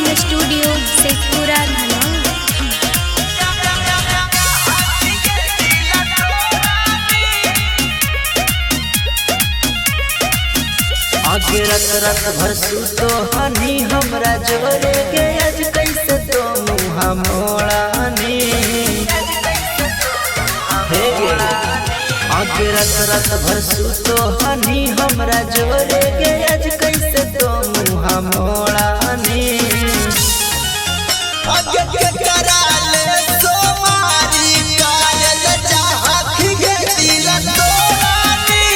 Recording studio Sheikhpura Dhanaur. आगे रत भर सुतो हनी हमरा जोरे के आज कैसे तो मुँह मोड़ानी हे गे। आगे रत भर सुतो हनी हमरा जोरे के आज कैसे तो मुँह मोड़ानी। आगे के कराले सोमारी कायल चाहत के दिल तोरानी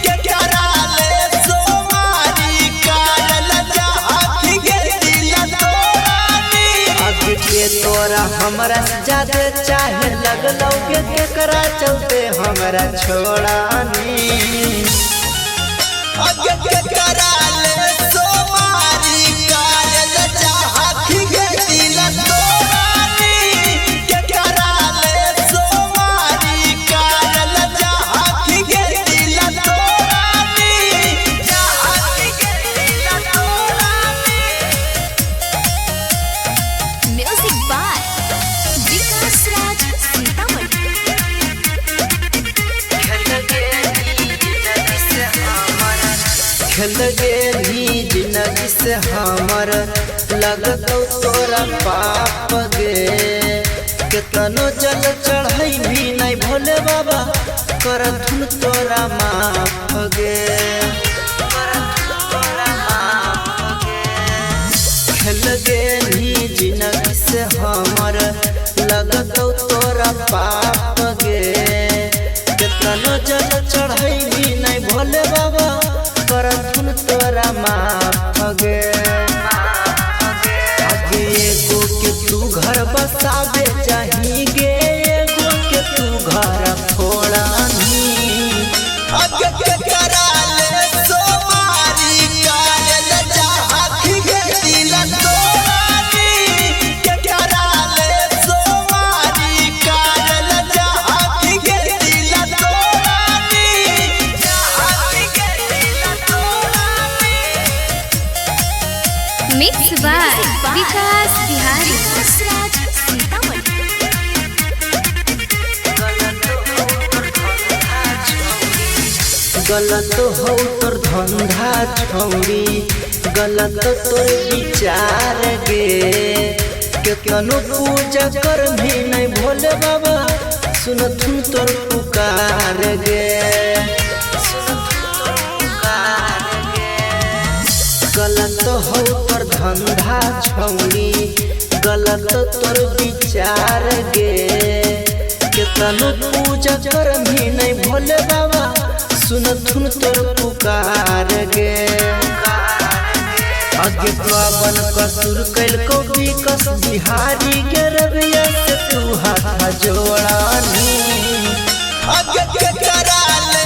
के कराले सोमारी कायल चाहत के दिल तोरानी। आगे के तोरा हमरा ज्यादा चाहे लगलौ के केकरा चलते हमरा छोड़ानी। आगे के कराले सोमारी कायल चाहत के दिल तोरानी के कराले सोमारी कायल चाहत के दिल तोरानी चाहत के दिल तोरानी। म्यूजिक बाय विकास राज सीतामढ़ी। खेल गेली जिंदगी से हमर लगतौ तोरा पाप गे। केतनो जल चढ़ाई भी नहीं भोले बाबा करथुन तोरा माफ गे। खेल गेली जिंदगी से हमर लगतौ तोरा पाप गे। केतनो जल चढ़ाई भी नहीं भोले बाबा करथुन तोरा माफ गे। आगे एगो के तू घर बसावे चाही गे, एगो के तू घर फोड़ानी। आगे के कराले सोमारी कायल चाहत के दिल तोरानी के कराले सोमारी कायल चाहत के दिल तोरानी चाहत के दिल तोरानी। मिक्स बाय विकास बिहारी राज सीतामढ़ी। गलत हो तोर धंधा छौरी, गलत तोर विचार गे। केतनो पूजा कर भी नहीं भोले बाबा सुनथुन तोर पुकार गे। गलत हो तोर धंधा छौरी, गलत तोर विचार गे। केतनो पूजा कर भी नहीं भोले बाबा सुनथुन तोर पुकार गे। आगे पावन कसूर कैल को विकास बिहारी के रबिया से तू हाथ जोड़ानी। आगे के कराले